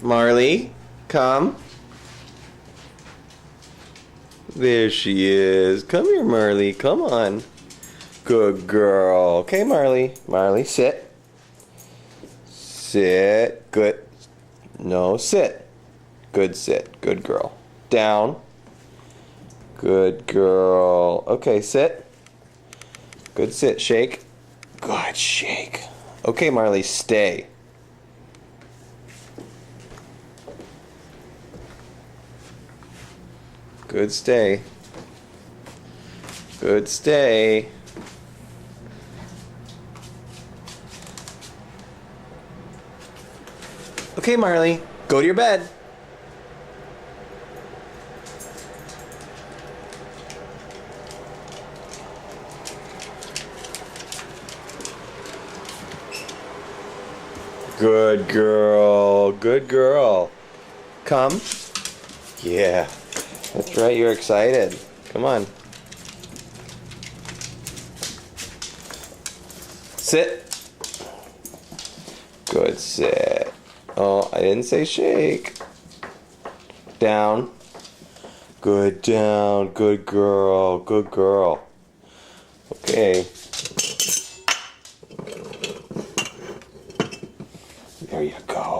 Marley, come. There she is. Come here, Marley. Come on. Good girl. Okay, Marley. Marley, sit. Sit. Good. No, sit. Good sit. Good girl. Down. Good girl. Okay, sit. Good sit. Shake. Good shake. Okay, Marley, stay. Good stay. Good stay. Okay, Marley, go to your bed. Good girl. Good girl. Come. Yeah. That's right, you're excited. Come on. Sit. Good sit. Oh, I didn't say shake. Down. Good down. Good girl. Good girl. Okay. There you go.